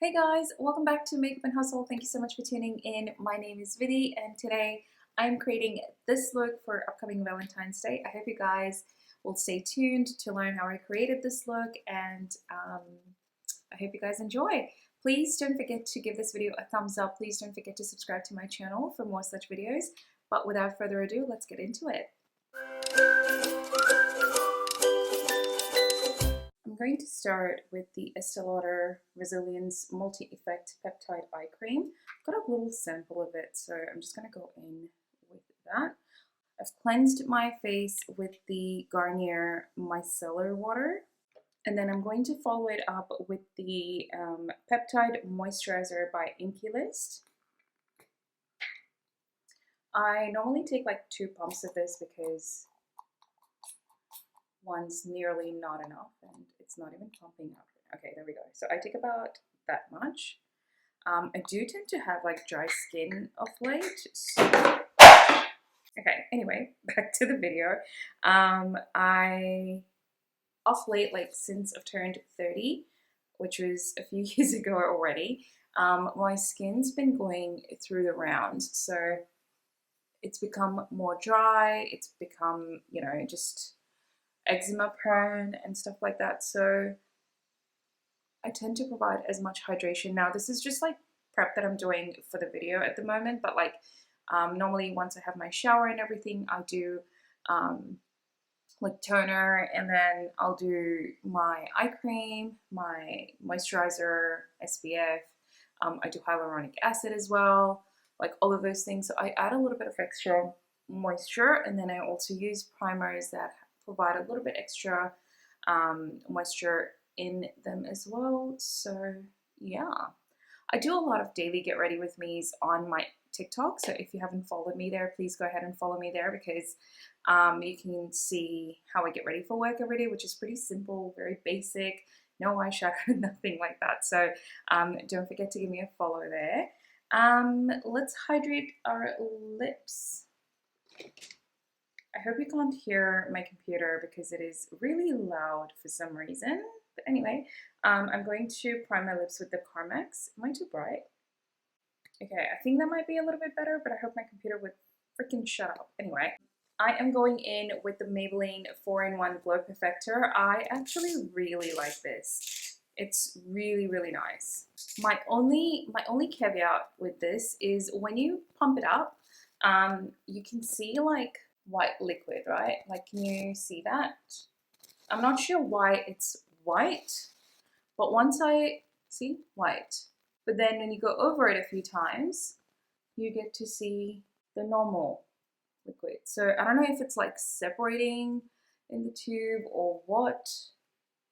Hey guys, welcome back to Makeup and Hustle. Thank you so much for tuning in. My name is Vidhi and today I'm creating this look for upcoming Valentine's Day. I hope you guys will stay tuned to learn how I created this look and I hope you guys enjoy. Please don't forget to give this video a thumbs up. Please don't forget to subscribe to my channel for more such videos. But without further ado, let's get into it. I'm going to start with the Estee Lauder Resilience Multi-Effect Peptide Eye Cream. I've got a little sample of it, so I'm just going to go in with that. I've cleansed my face with the Garnier Micellar Water. And then I'm going to follow it up with the Peptide Moisturizer by Inkey-List. I normally take like 2 pumps of this because one's nearly not enough and it's not even pumping out. Okay, there we go. So I take about that much. I do tend to have like dry skin of late. So okay, anyway, back to the video. I off late, like since I've turned 30, which was a few years ago already, my skin's been going through the rounds. So it's become more dry. It's become, you know, just eczema prone and stuff like that. So I tend to provide as much hydration. Now this is just like prep that I'm doing for the video at the moment, but like normally once I have my shower and everything, I do like toner, and then I'll do my eye cream, my moisturizer, SPF. I do hyaluronic acid as well, like all of those things. So I add a little bit of extra moisture, and then I also use primers that provide a little bit extra moisture in them as well. So yeah, I do a lot of daily get ready with me's on my TikTok. So if you haven't followed me there, please go ahead and follow me there, because you can see how I get ready for work every day, which is pretty simple, very basic, no eyeshadow, nothing like that. So don't forget to give me a follow there. Let's hydrate our lips. I hope you can't hear my computer because it is really loud for some reason. But anyway, I'm going to prime my lips with the Carmex. Am I too bright? Okay, I think that might be a little bit better, but I hope my computer would freaking shut up. Anyway, I am going in with the Maybelline 4-in-1 Glow Perfector. I actually really like this. It's really, really nice. My only caveat with this is when you pump it up, you can see like white liquid, right? Like, can you see that? I'm not sure why it's white, but once I see white, but then when you go over it a few times, you get to see the normal liquid. So I don't know if it's like separating in the tube or what,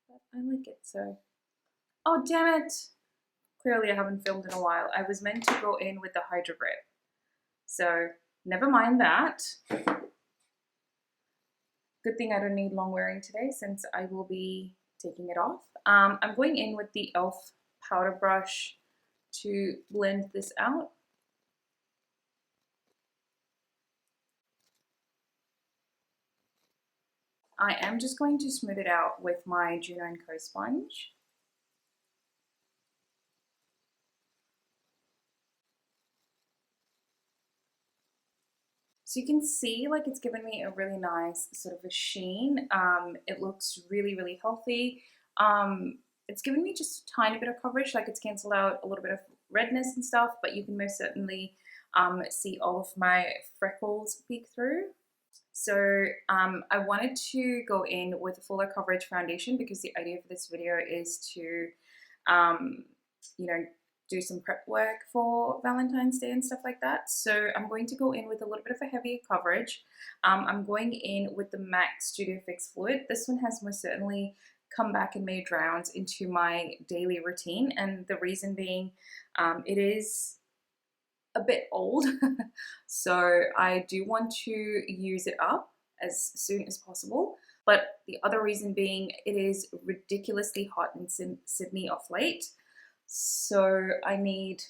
but I like it. So, oh damn it. Clearly I haven't filmed in a while. I was meant to go in with the Hydro Grip. So never mind that. Good thing I don't need long wearing today since I will be taking it off. I'm going in with the e.l.f. powder brush to blend this out. I am just going to smooth it out with my Juno & Co sponge. So you can see like it's given me a really nice sort of a sheen. It looks really, really healthy. It's given me just a tiny bit of coverage, like it's canceled out a little bit of redness and stuff, but you can most certainly see all of my freckles peek through. So I wanted to go in with a fuller coverage foundation because the idea for this video is to, you know, do some prep work for Valentine's Day and stuff like that. So I'm going to go in with a little bit of a heavier coverage. I'm going in with the MAC Studio Fix Fluid. This one has most certainly come back and made rounds into my daily routine, and the reason being it is a bit old, so I do want to use it up as soon as possible. But the other reason being it is ridiculously hot in Sydney of late, so I need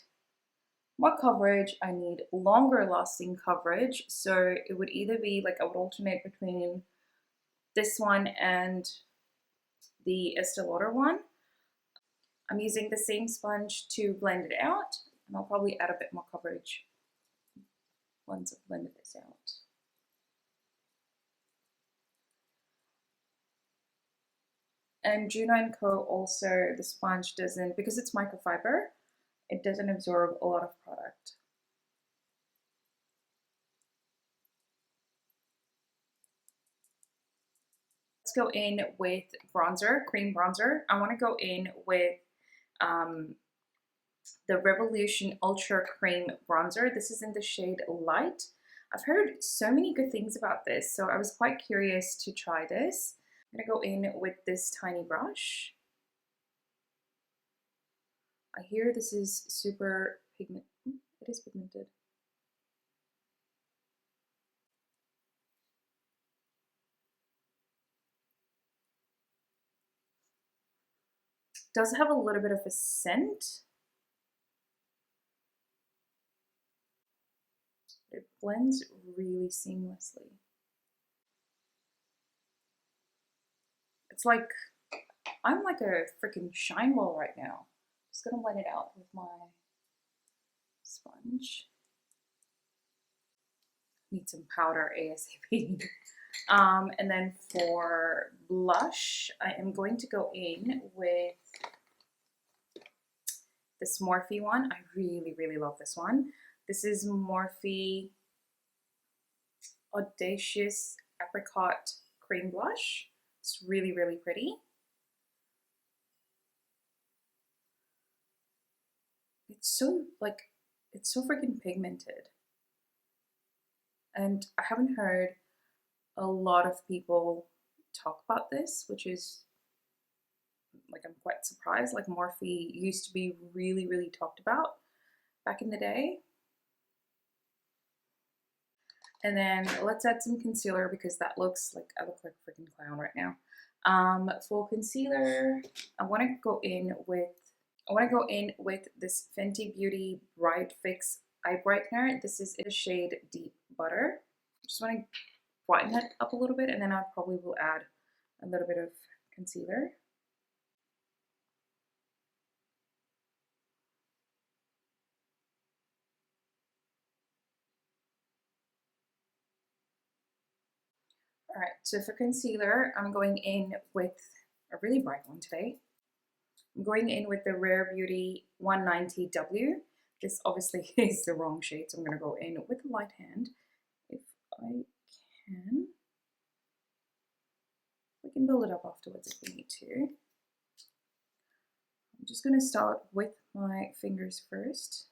more coverage, I need longer lasting coverage. So it would either be like I would alternate between this one and the Estee Lauder one. I'm using the same sponge to blend it out, and I'll probably add a bit more coverage once I've blended this out. And Juno & Co. also, the sponge doesn't, because it's microfiber, it doesn't absorb a lot of product. Let's go in with bronzer, cream bronzer. I want to go in with the Revolution Ultra Cream Bronzer. This is in the shade Light. I've heard so many good things about this, so I was quite curious to try this. I'm gonna go in with this tiny brush. I hear this is super pigment. It is pigmented. It does have a little bit of a scent. It blends really seamlessly. It's like, I'm like a freaking shine ball right now. Just gonna blend it out with my sponge. Need some powder ASAP. And then for blush, I am going to go in with this Morphe one. I really, really love this one. This is Morphe Audacious Apricot Cream Blush. It's really, really pretty. It's so, like, it's so freaking pigmented. And I haven't heard a lot of people talk about this, which is, like, I'm quite surprised. Like, Morphe used to be really, really talked about back in the day. And then let's add some concealer because that looks like, I look like a freaking clown right now. For concealer, I want to go in with this Fenty Beauty Bright Fix Eye Brightener. This is in the shade Deep Butter. Just want to brighten it up a little bit, and then I probably will add a little bit of concealer. All right, so for concealer, I'm going in with a really bright one today. I'm going in with the Rare Beauty 190W. This obviously is the wrong shade, so I'm going to go in with a light hand if I can. We can build it up afterwards if we need to. I'm just going to start with my fingers first.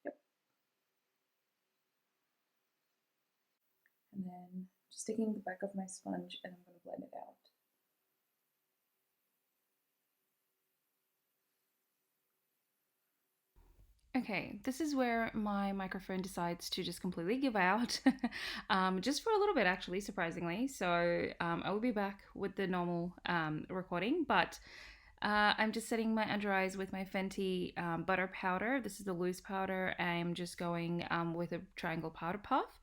Yep. And then just taking the back of my sponge and I'm going to blend it out. Okay, this is where my microphone decides to just completely give out, just for a little bit actually, surprisingly. So I will be back with the normal recording, but I'm just setting my under eyes with my Fenty butter powder. This is the loose powder. I'm just going with a triangle powder puff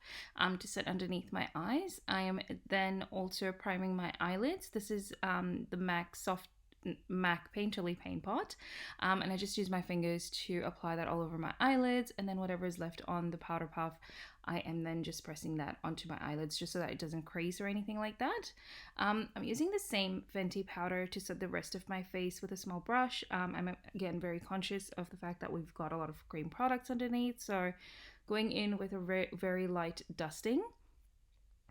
to set underneath my eyes. I am then also priming my eyelids. This is the MAC Painterly Paint Pot, and I just use my fingers to apply that all over my eyelids, and then whatever is left on the powder puff, I am then just pressing that onto my eyelids just so that it doesn't crease or anything like that. I'm using the same Fenty powder to set the rest of my face with a small brush. I'm again very conscious of the fact that we've got a lot of cream products underneath, so going in with a very light dusting.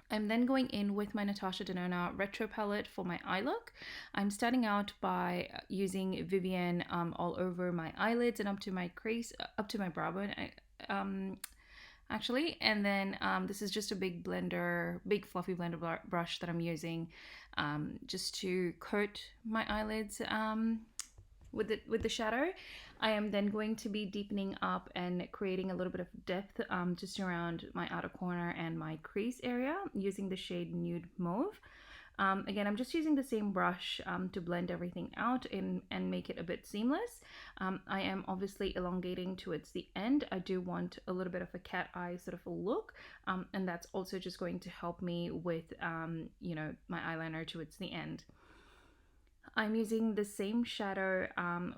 I'm then going in with my Natasha Denona Retro Palette for my eye look. I'm starting out by using Vivienne all over my eyelids and up to my crease, up to my brow bone, actually. And then this is just a big fluffy blender brush that I'm using just to coat my eyelids with the shadow. I am then going to be deepening up and creating a little bit of depth just around my outer corner and my crease area using the shade Nude Mauve. Again, I'm just using the same brush to blend everything out and make it a bit seamless. I am obviously elongating towards the end. I do want a little bit of a cat eye sort of a look, and that's also just going to help me with, my eyeliner towards the end. I'm using the same shadow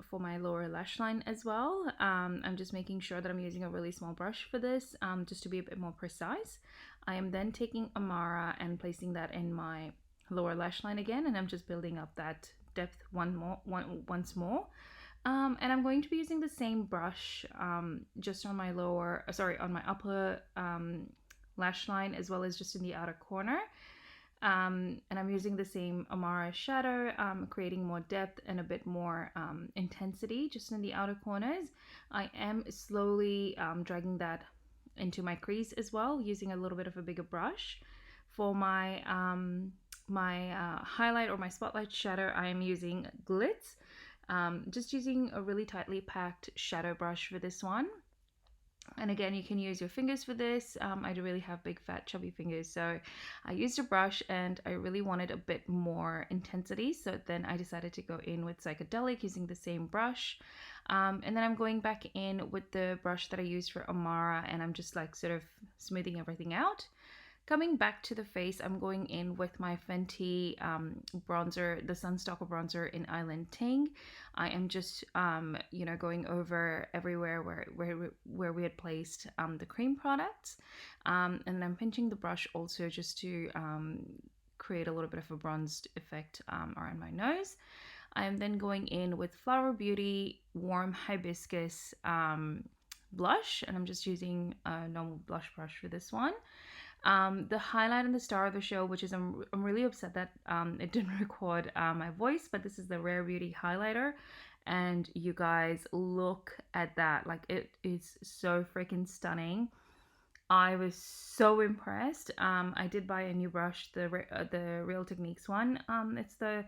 for my lower lash line as well. I'm just making sure that I'm using a really small brush for this, just to be a bit more precise. I am then taking Amara and placing that in my lower lash line again, and I'm just building up that depth once more. And I'm going to be using the same brush just on my on my upper lash line, as well as just in the outer corner. And I'm using the same Amara shadow, creating more depth and a bit more intensity just in the outer corners. I am slowly dragging that into my crease as well, using a little bit of a bigger brush. For my highlight or my spotlight shadow, I am using Glitz. Just using a really tightly packed shadow brush for this one. And again, you can use your fingers for this. I do really have big, fat, chubby fingers, so I used a brush and I really wanted a bit more intensity. So then I decided to go in with Psychedelic using the same brush. And then I'm going back in with the brush that I used for Amara, and I'm just like sort of smoothing everything out. Coming back to the face, I'm going in with my Fenty bronzer, the Sunstalker bronzer in Island Ting. I am just, going over everywhere where we had placed the cream products. And then I'm pinching the brush also just to create a little bit of a bronzed effect around my nose. I am then going in with Flower Beauty Warm Hibiscus blush, and I'm just using a normal blush brush for this one. The highlight and the star of the show, which is I'm really upset that it didn't record my voice, but this is the Rare Beauty highlighter, and you guys, look at that. Like, it is so freaking stunning. I was so impressed. I did buy a new brush, the Real Techniques one. It's the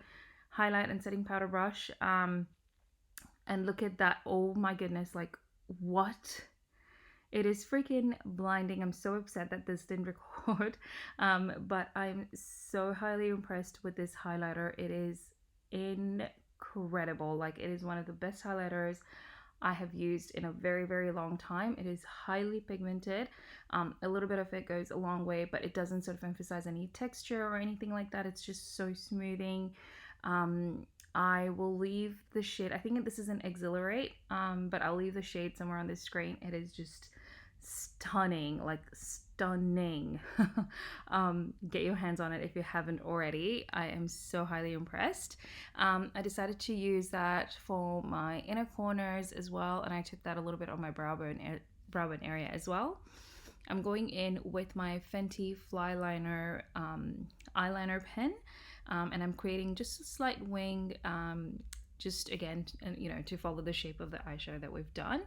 highlight and setting powder brush. And look at that. Oh my goodness, like, what? It is freaking blinding. I'm so upset that this didn't record, but I'm so highly impressed with this highlighter. It is incredible. Like, it is one of the best highlighters I have used in a very, very long time. It is highly pigmented. A little bit of it goes a long way, but it doesn't sort of emphasize any texture or anything like that. It's just so smoothing. I will leave the shade. I think this is an Exhilarate, but I'll leave the shade somewhere on this screen. It is just stunning, like stunning. Get your hands on it if you haven't already. I am so highly impressed. I decided to use that for my inner corners as well, and I took that a little bit on my brow bone area as well. I'm going in with my Fenty Flyliner eyeliner pen, and I'm creating just a slight wing, just again, to follow the shape of the eyeshadow that we've done.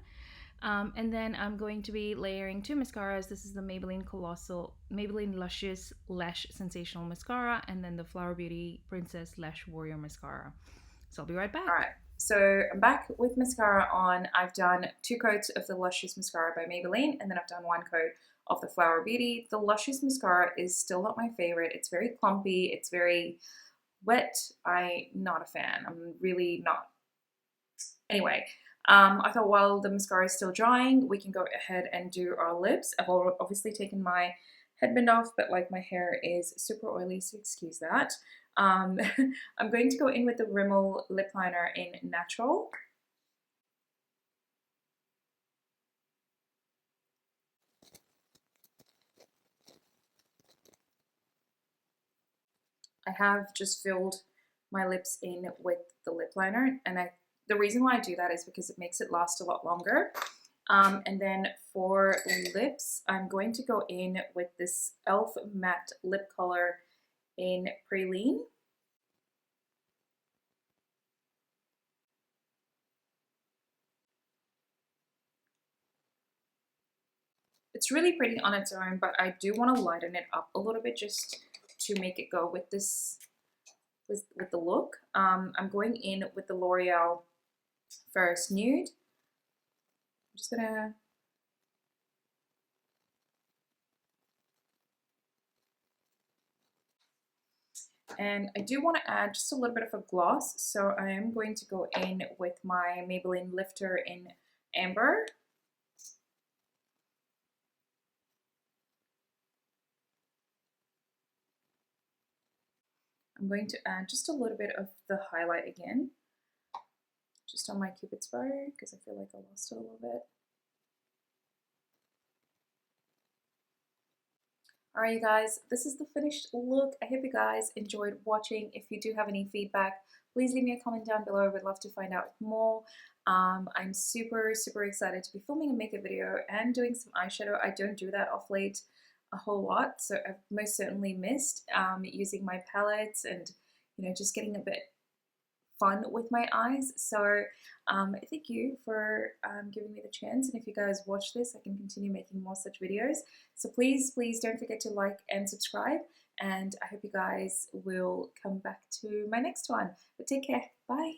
And then I'm going to be layering two mascaras. This is the Maybelline Luscious Lash Sensational Mascara, and then the Flower Beauty Princess Lash Warrior Mascara. So I'll be right back. All right, so I'm back with mascara on. I've done 2 coats of the Luscious Mascara by Maybelline, and then I've done 1 coat of the Flower Beauty. The Luscious Mascara is still not my favorite. It's very clumpy. It's very wet. I'm not a fan. I'm really not. Anyway, I thought while the mascara is still drying, we can go ahead and do our lips. I've obviously taken my headband off, but like my hair is super oily, so excuse that. I'm going to go in with the Rimmel lip liner in Natural. I have just filled my lips in with the lip liner, and the reason why I do that is because it makes it last a lot longer. And then for lips, I'm going to go in with this e.l.f. matte lip color in Praline. It's really pretty on its own, but I do want to lighten it up a little bit just to make it go with this, with the look. I'm going in with the L'Oreal First Nude. I'm just gonna And I do want to add just a little bit of a gloss, so I am going to go in with my Maybelline Lifter in Amber. I'm going to add just a little bit of the highlight again, just on my Cupid's bow, because I feel like I lost it a little bit. Alright you guys, this is the finished look. I hope you guys enjoyed watching. If you do have any feedback, please leave me a comment down below. I would love to find out more. I'm super excited to be filming a makeup video and doing some eyeshadow. I don't do that off late a whole lot, so I've most certainly missed using my palettes and, you know, just getting a bit fun with my eyes. So thank you for giving me the chance, and if you guys watch this, I can continue making more such videos. So please don't forget to like and subscribe, and I hope you guys will come back to my next one. But take care. Bye.